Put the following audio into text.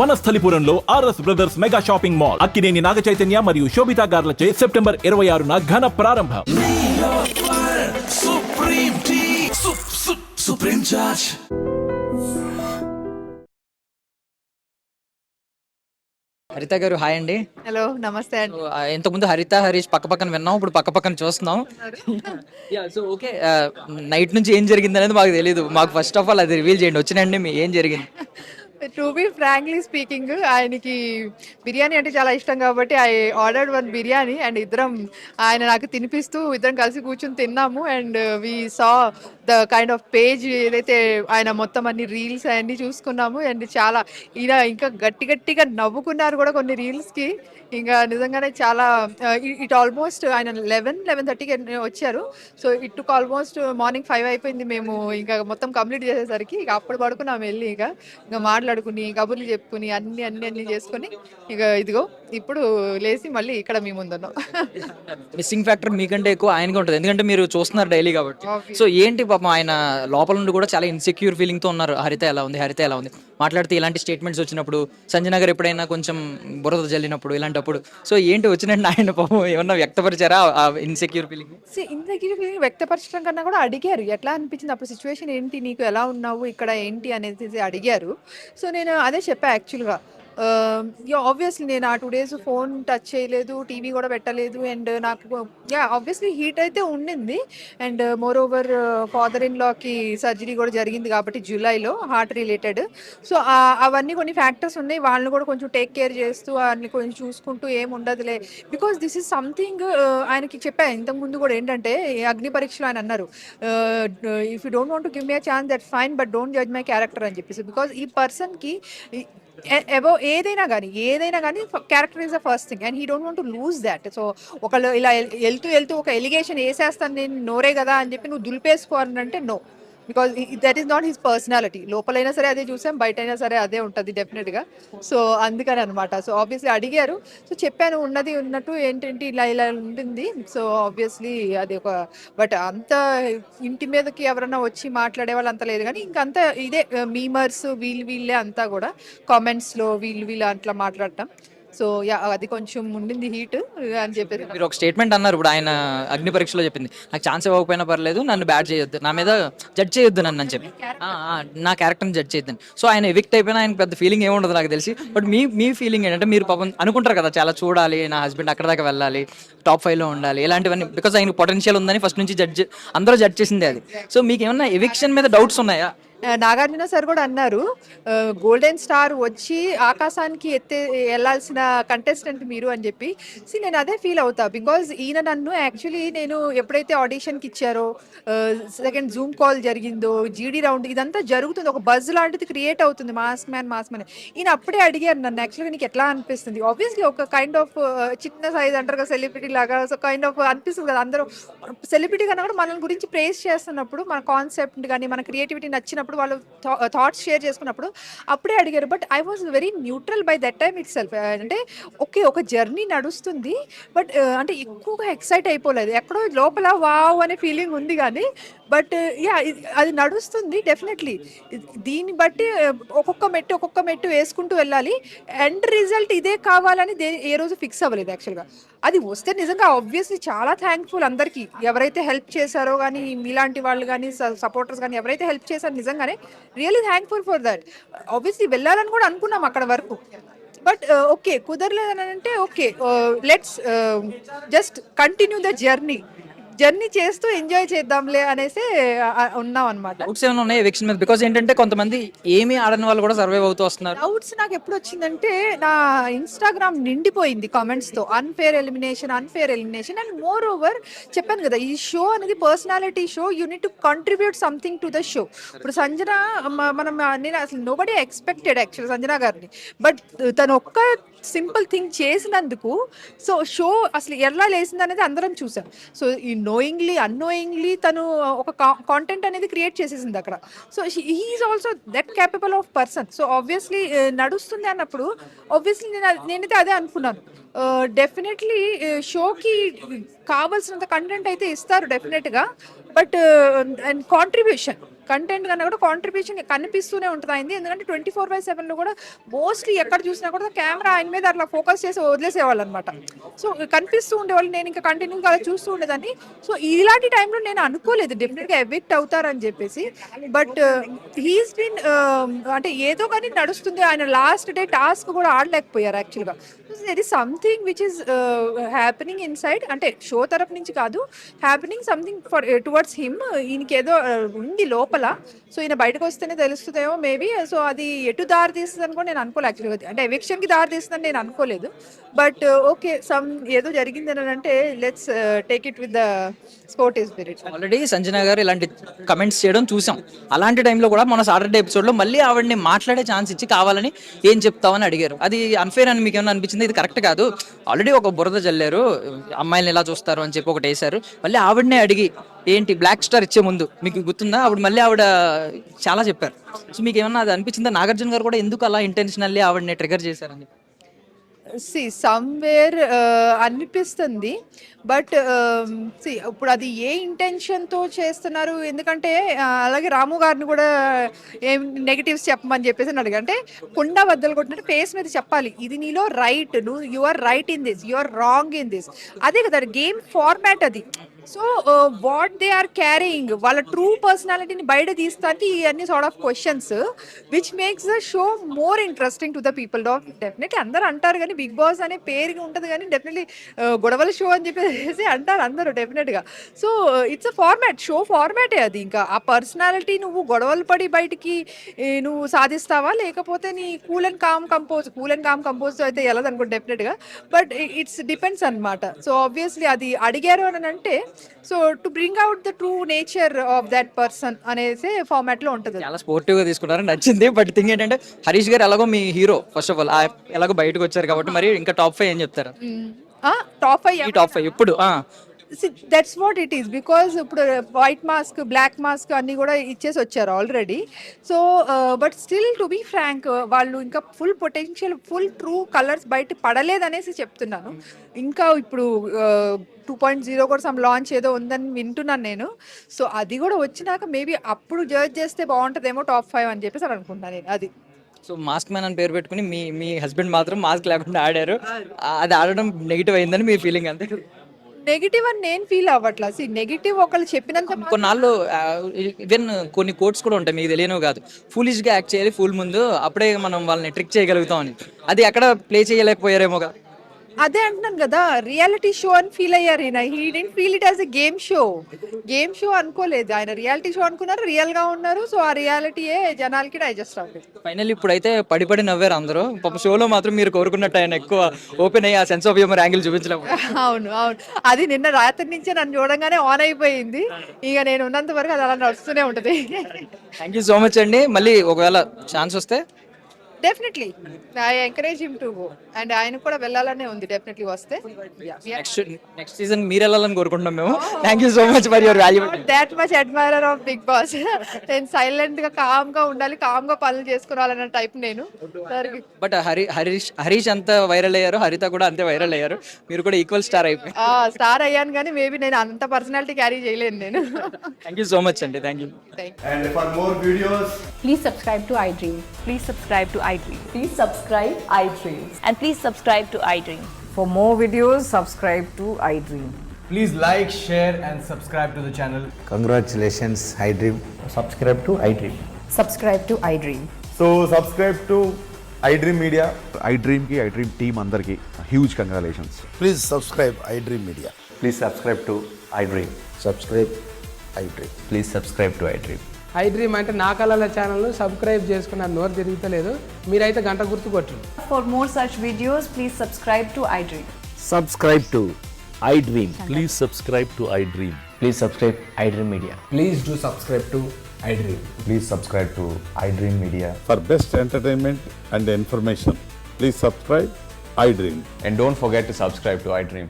వనస్థలిపురంలో RS brothers mega shopping mall Akkineni Naga Chaitanya మరియు Sobhita గార్లచే September 26న ఘన ప్రారంభం. హరిత గారు హాయ్ అండి. హలో నమస్తే అండి. ఇంతకుముందు హరిత హరీష్ పక్క పక్కన విన్నాం, ఇప్పుడు పక్క పక్కన చూస్తున్నాం. సో ఓకే, నైట్ నుంచి ఏం జరిగింది అనేది మాకు తెలియదు. మాకు ఫస్ట్ ఆఫ్ ఆల్ అది రివీల్ చేయండి. వచ్చినండి మీ ఏం జరిగింది? టు బి ఫ్రాంక్లీ స్పీకింగ్, ఆయనకి బిర్యానీ అంటే చాలా ఇష్టం కాబట్టి I ordered one biryani and ఇద్దరం ఆయన నాకు తినిపిస్తూ ఇద్దరం కలిసి కూర్చొని తిన్నాము. And we saw the kind of page ఏదైతే ఆయన మొత్తం అన్ని రీల్స్ అవన్నీ చూసుకున్నాము. అండ్ చాలా ఈయన ఇంకా గట్టి గట్టిగా నవ్వుకున్నారు కూడా కొన్ని రీల్స్కి. ఇంకా నిజంగానే చాలా ఇట్ ఆల్మోస్ట్ ఆయన 11:30కి వచ్చారు. So it took almost morning 5 అయిపోయింది. మేము ఇంకా మొత్తం కంప్లీట్ చేసేసరికి ఇక అప్పుడు పడుకున్నాం వెళ్ళి. ఇంకా మాట్లాడుకుని కబుర్లు చెప్పుకుని అన్ని చేసుకుని ఇక ఇదిగో ఇప్పుడు లేచి మళ్ళీ ఇక్కడ మీ ముందున్నాం. మిస్సింగ్ ఫ్యాక్టర్ మీకంటే ఎక్కువ ఆయనగా ఉంటుంది, ఎందుకంటే మీరు చూస్తున్నారు డైలీ కాబట్టి. సో ఏంటి పాపం ఆయన లోపల నుండి కూడా చాలా ఇన్సెక్యూర్ ఫీలింగ్తో ఉన్నారు. హరిత ఎలా ఉంది, హరిత ఎలా ఉంది మాట్లాడితే ఇలాంటి స్టేట్మెంట్స్ వచ్చినప్పుడు, సంజయ్ నగర్ ఎప్పుడైనా కొంచెం బురద జల్లినప్పుడు ఇలాంటిప్పుడు సో ఏంటి వచ్చినట్టు ఆయన పాపం ఏమన్నా వ్యక్తపరిచారా ఆ ఇన్సెక్యూర్ ఫీలింగ్? ఇన్సెక్యూర్ ఫీలింగ్ వ్యక్తపరచడం కన్నా కూడా అడిగారు ఎట్లా అనిపించింది అప్పుడు, సిచ్యువేషన్ ఏంటి, నీకు ఎలా ఉన్నావు ఇక్కడ ఏంటి అనేది అడిగారు. సో నేను అదే చెప్పా యాక్చువల్గా. ఆబ్వియస్లీ నేను ఆ 2 days ఫోన్ టచ్ చేయలేదు, టీవీ కూడా పెట్టలేదు. అండ్ నాకు ఆబ్వియస్లీ హీట్ అయితే ఉండింది. And moreover father in లాకి సర్జరీ కూడా జరిగింది కాబట్టి జూలైలో, హార్ట్ రిలేటెడ్. సో అవన్నీ కొన్ని ఫ్యాక్టర్స్ ఉన్నాయి. వాళ్ళని కూడా కొంచెం టేక్ కేర్ చేస్తూ అన్ని కొంచెం చూసుకుంటూ ఏమి ఉండదులే, బికాస్ దిస్ ఈజ్ సంథింగ్. ఆయనకి చెప్పా ఇంతకుముందు కూడా ఏంటంటే అగ్ని పరీక్షలో ఆయన అన్నారు, if you don't want to give me a chance that fine but don't judge my character అని చెప్పేసి. బికాస్ ఈ పర్సన్కి అబౌవ్ ఏదైనా కానీ character is the first thing and he don't want to lose that. So ఒకళ్ళు ఇలా వెళ్తూ ఒక ఎలిగేషన్ వేసేస్తాను నేను, నోరే కదా అని చెప్పి నువ్వు దులిపేసుకోవాలంటే no, because that is not his personality. లోపలైనా సరే అదే చూసాం, బయట అయినా సరే అదే ఉంటుంది డెఫినెట్గా. సో అందుకని అనమాట. సో ఆబ్వియస్లీ అడిగారు, సో చెప్పాను ఉన్నది ఉన్నట్టు ఏంటంటే ఇలా ఉంటుంది. సో ఆబ్వియస్లీ అది ఒక, బట్ అంత ఇంటి మీదకి ఎవరన్నా వచ్చి మాట్లాడే వాళ్ళు అంత లేదు. కానీ ఇంకంతా ఇదే మీమర్స్ వీళ్ళే అంతా కూడా కామెంట్స్లో వీళ్ళు అట్లా మాట్లాడటం. సో అది కొంచెం ఉండింది హీట్ అని చెప్పేసి. మీరు ఒక స్టేట్మెంట్ అన్నారు ఇప్పుడు, ఆయన అగ్ని పరీక్షలో చెప్పింది, నాకు ఛాన్స్ ఇవ్వకపోయినా పర్లేదు, నన్ను బ్యాడ్ చేయొద్దు, నా మీద జడ్జ్ చేయొద్దు నన్ను అని చెప్పి, నా క్యారెక్టర్ని జడ్జ్ చేయొద్దని. సో ఆయన ఎవిక్ట్ అయిపోయినా ఆయన పెద్ద ఫీలింగ్ ఏముండదు నాకు తెలిసి. బట్ మీ ఫీలింగ్ ఏంటంటే, మీరు పాపం అనుకుంటారు కదా చాలా చూడాలి, నా హస్బెండ్ అక్కడ దాకా వెళ్ళాలి, టాప్ 5లో ఉండాలి, ఇలాంటివన్నీ, బికాస్ ఆయనకు పొటెన్షియల్ ఉందని ఫస్ట్ నుంచి అందరూ జడ్జ్ చేసింది అది. సో మీకు ఏమన్నా ఎవిక్షన్ మీద డౌట్స్ ఉన్నాయా? నాగార్జున సార్ కూడా అన్నారు, గోల్డెన్ స్టార్ వచ్చి ఆకాశానికి వెళ్ళాల్సిన కంటెస్టెంట్ మీరు అని చెప్పి. నేను అదే ఫీల్ అవుతా, బికాజ్ ఈయన నన్ను యాక్చువల్లీ నేను ఎప్పుడైతే ఆడిషన్కి ఇచ్చారో, సెకండ్ జూమ్ కాల్ జరిగిందో, జీడీ రౌండ్ ఇదంతా జరుగుతుంది, ఒక బజ్ లాంటిది క్రియేట్ అవుతుంది, మాస్ మ్యాన్. ఈయన అప్పుడే అడిగారు నన్ను, యాక్చువల్గా నీకు ఎట్లా అనిపిస్తుంది? ఆబ్వియస్లీ ఒక కైండ్ ఆఫ్ చిన్న సైజ్ అంటారు కదా సెలబ్రిటీ లాగా, సో కైండ్ ఆఫ్ అనిపిస్తుంది కదా. అందరూ సెలబ్రిటీ కన్నా కూడా మన గురించి ప్రేస్ చేస్తున్నప్పుడు, మన కాన్సెప్ట్ కానీ మన క్రియేటివిటీ నచ్చినప్పుడు, వాళ్ళు థాట్స్ షేర్ చేసుకున్నప్పుడు అప్పుడే అడిగారు. But I was very neutral by that time it self. అంటే ఓకే, ఒక జర్నీ నడుస్తుంది, బట్ అంటే ఎక్కువగా ఎక్సైట్ అయిపోలేదు, ఎక్కడో లోపల వావ్ అనే ఫీలింగ్ ఉంది. కానీ బట్ అది నడుస్తుంది డెఫినెట్లీ. దీన్ని బట్టి ఒక్కొక్క మెట్టు వేసుకుంటూ వెళ్ళాలి. ఎండ్ రిజల్ట్ ఇదే కావాలని ఏ రోజు ఫిక్స్ అవ్వలేదు యాక్చువల్గా. అది వస్తే నిజంగా ఆబ్వియస్లీ చాలా థ్యాంక్ఫుల్ అందరికీ, ఎవరైతే హెల్ప్ చేశారో కానీ, మీలాంటి వాళ్ళు కానీ, సపోర్టర్స్ కానీ ఎవరైతే హెల్ప్ చేశారో నిజంగానే really thankful for that. Obviously వెళ్ళాలని కూడా అనుకున్నాం అక్కడ వరకు, బట్ ఓకే కుదరలేదని అంటే okay, let's just continue the journey చేస్తూ ఎంజాయ్ చేద్దాంలే అనేసి ఉన్నాం అనమాట. డౌట్స్ ఏమైనా ఉన్నాయి ఎవిక్షన్ మీద? బికాజ్ ఏంటంటే కొంతమంది ఏమీ ఆడని వాళ్ళు కూడా సర్వైవ్ అవుతూ వస్తున్నారు. డౌట్స్ నాకు ఎప్పుడు వచ్చిందంటే, నా ఇన్స్టాగ్రామ్ నిండిపోయింది కామెంట్స్తో, unfair elimination. And moreover చెప్పాను కదా, ఈ షో అనేది personality show, you need to contribute something to the show. ఇప్పుడు సంజన, నేను అసలు నోబడీ ఎక్స్పెక్టెడ్ యాక్చువల్ సంజన గారిని, బట్ తను ఒక్క సింపుల్ థింగ్ చేసినందుకు సో షో అసలు ఎలా లేసింది అనేది అందరం చూసాం. సో ఈ నోయింగ్లీ అన్నోయింగ్లీ తను ఒక కాంటెంట్ అనేది క్రియేట్ చేసేసింది అక్కడ. So he is also that capable of person. So obviously నడుస్తుంది అన్నప్పుడు ఆబ్వియస్లీ నేనైతే అదే అనుకున్నాను. డెఫినెట్లీ షోకి కావాల్సినంత కంటెంట్ అయితే ఇస్తారు డెఫినెట్గా, బట్ అండ్ కంటెంట్ కన్నా కూడా కాంట్రిబ్యూషన్ కనిపిస్తూనే ఉంటుంది అయింది. ఎందుకంటే 24/7లో కూడా మోస్ట్లీ ఎక్కడ చూసినా కూడా కెమెరా ఆయన మీద అట్లా ఫోకస్ చేసి వదిలేసేవాళ్ళు అనమాట. సో కనిపిస్తూ ఉండేవాళ్ళు, నేను ఇంకా కంటిన్యూగా అలా చూస్తూ ఉండేదాన్ని. సో ఇలాంటి టైంలో నేను అనుకోలేదు డెఫినెట్గా ఎవిక్ట్ అవుతారని చెప్పేసి. బట్ హీస్ బీన్ అంటే ఏదో కానీ నడుస్తుంది. ఆయన లాస్ట్ డే టాస్క్ కూడా ఆడలేకపోయారు యాక్చువల్గా. There is something which is happening in side, అంటే షో తరపు నుంచి కాదు, happening something for towards him. ఈయనకి ఏదో ఉంది లోపల. సో ఈయన బయటకు వస్తేనే తెలుస్తుందేమో మేబీ. సో అది ఎటు దారి తీస్తుందని కూడా నేను అనుకోలేదు యాక్చువల్గా. అంటే ఎవిక్షన్కి దారి తీస్తుందని నేను అనుకోలేదు. బట్ ఓకే, సమ్ ఏదో జరిగింది అని అంటే let's take it with the sportive spirit. Already Sanjana గారు ఇలాంటి కమెంట్స్ చేయడం చూసాం. అలాంటి టైంలో కూడా మన సాటర్డే ఎపిసోడ్లో మళ్ళీ ఆవిడని మాట్లాడే ఛాన్స్ ఇచ్చి కావాలని ఏం చెప్తామని అడిగారు. అది అన్ఫేర్ అని మీకు ఏమైనా అనిపించింది? ఇది కరెక్ట్ కాదు, ఆల్రెడీ ఒక బురద జల్లారు, అమ్మాయిని ఎలా చూస్తారు అని చెప్పి ఒకటి వేశారు. మళ్ళీ ఆవిడనే అడిగి ఏంటి బ్లాక్ స్టార్ ఇచ్చే ముందు మీకు గుర్తుందా, ఆవిడ మళ్ళీ ఆవిడ చాలా చెప్పారు. సో మీకు ఏమన్నా అది అనిపించిందా? నాగార్జున గారు కూడా ఎందుకు అలా ఇంటెన్షనల్లీ ఆవిడని ట్రిగర్ చేశారని? సి సమ్వేర్ అనిపిస్తుంది. బట్ సి ఇప్పుడు అది ఏ ఇంటెన్షన్తో చేస్తున్నారు, ఎందుకంటే అలాగే రాము గారిని కూడా ఏం నెగిటివ్స్ చెప్పమని చెప్పేసి అడిగా. అంటే కుండ బద్దలు కొట్టినట్టు ఫేస్ మీద చెప్పాలి, ఇది నీలో రైట్, నువ్వు you are right in this, you are wrong in this. అదే కదా గేమ్ ఫార్మాట్ అది. So what they are carrying, వాళ్ళ ట్రూ పర్సనాలిటీని బయట తీస్తానికి ఇవన్నీ sort of questions which makes the show more interesting to the people. Definitely అందరూ అంటారు కానీ బిగ్ బాస్ అనే పేరుగా ఉంటుంది కానీ డెఫినెట్లీ గొడవల షో అని చెప్పేసి అంటారు అందరూ డెఫినెట్గా. So it's a format, show ఫార్మాటే అది. ఇంకా ఆ పర్సనాలిటీ నువ్వు గొడవలు పడి బయటికి నువ్వు సాధిస్తావా, లేకపోతే నీ కూల్ అండ్ కామ్ కంపోజ్ అయితే వెళ్ళదనుకో డెఫినెట్గా. బట్ ఇట్స్ డిపెండ్స్ అనమాట. సో ఆబ్వియస్లీ అది అడిగారు అని అంటే so to bring out the true nature of that person అనేది ఫార్మాట్ లో ఉంటుంది. చాలా స్పోర్టివ్ గా తీసుకున్నారని నచ్చింది. బట్ థింగ్ ఏంటంటే హరీష్ గారు ఎలాగో మీ హీరో, ఫస్ట్ ఆఫ్ ఆల్ ఎలాగో బయటకు వచ్చారు కాబట్టి మరి ఇంకా టాప్ 5 ఏం చెప్తారు? టాప్ 5 ఇప్పుడు that's what it is. Because ఇప్పుడు వైట్ మాస్క్, బ్లాక్ మాస్క్ అన్ని కూడా ఇచ్చేసి వచ్చారు already. So but still to be frank, వాళ్ళు ఇంకా full potential, full true colours బయట పడలేదనేసి చెప్తున్నాను. ఇంకా ఇప్పుడు 2.0 కూడా సమ్ లాంచ్ ఏదో ఉందని వింటున్నాను నేను. సో అది కూడా వచ్చినాక మేబీ అప్పుడు జడ్జ్ చేస్తే బాగుంటుందేమో టాప్ 5 అని చెప్పేసి అని అనుకుంటున్నాను నేను. అది సో మాస్క్ మ్యాన్ అని పేరు పెట్టుకుని మీ హస్బెండ్ మాత్రం మాస్క్ లేకుండా ఆడారు. అది ఆడడం నెగిటివ్ అయిందని మీ ఫీలింగ్? అంతే. నెగిటివ్ అని నేను ఫీల్ అవ్వట్లా. సి నెగిటివ్ ఒకళ్ళు చెప్పినంత కొన్నాళ్ళు ఈవెన్ కొన్ని కోట్స్ కూడా ఉంటాయి మీకు తెలియనివి కాదు. ఫూలిష్ గా యాక్ట్ చేయాలి ఫూల్ ముందు, అప్పుడే మనం వాళ్ళని ట్రిక్ చేయగలుగుతాం అని. అది అక్కడ ప్లే చేయలేకపోయారేమో కదా. అదే అంటున్నాను కదా, రియాలిటీ షో అని ఫీల్ అయ్యారు ఈయన. He didn't feel it as a game show అనుకోలేదు ఆయన. రియాలిటీ షో అనుకున్నారు, రియల్ గా ఉన్నారు. సో ఆ రియాలిటీయే జనాలకి డైజెస్ట్ అవ్వలేదు. ఫైనల్ ఇప్పుడైతే పడి నవ్వారు అందరూ. పాప షోలో మాత్రం మీరు కోరుకున్నట్టు ఆయన ఎక్కువ ఓపెన్ అయ్యి ఆ సెన్స్ ఆఫ్ హ్యూమర్ యాంగిల్ చూపించలేము. అవును, అది నిన్న రాత్రి నుంచే నన్ను చూడంగానే ఆన్ అయిపోయింది. ఇక నేను ఉన్నంత వరకు అది అలా నడుస్తూనే ఉంటుంది. థ్యాంక్ యూ సో మచ్ అండి. మళ్ళీ ఒకవేళ ఛాన్స్ వస్తే definitely I encourage him to go. And ఆయన కూడా వెళ్ళాలనే ఉంది డెఫినెట్లీ వస్తే. నెక్స్ట్ సీజన్ మీరు వెళ్ళాలని కోరుకుంటున్నాం మేము. Thank you so much for your valuable. That much admirer of Bigg Boss. నేను సైలెంట్ గా కామ్ గా ఉండాలి, కామ్ గా పనులు చేసుకోవాలన్న టైప్ నేను. బట్ హరీష్ అంత వైరల్ అయ్యారు, హరిత కూడా అంతే వైరల్ అయ్యారు. మీరు కూడా ఈక్వల్ స్టార్ అయిపోయి. స్టార్ అయ్యాను కానీ మేబీ నేను అంత పర్సనాలిటీ క్యారీ చేయలేను నేను. థ్యాంక్ యూ సో మచ్ అండి. Thank you. And for more videos, Please subscribe to iDream. Please subscribe to iDream. Please subscribe iDream. And please subscribe to iDream. For more videos, subscribe to iDream. please like, share and subscribe to the channel. Congratulations, iDream. Subscribe to iDream. Subscribe to iDream. So subscribe to iDream Media. iDream ki iDream team andarki huge congratulations. Please subscribe iDream Media. Please subscribe to iDream. Subscribe iDream. Please subscribe to iDream. iDream అంటే నా కళల ఛానల్ను subscribe చేసుకున్న నోరు తిరుగుతలేదు. మీరైతే గంట గుర్తు కొట్టండి. For more such videos, please subscribe to iDream. Subscribe to iDream. Please subscribe to iDream. Please subscribe iDream Media. Please do subscribe to iDream. Please subscribe to iDream Media. For best entertainment and information, please subscribe iDream. And don't forget to subscribe to iDream.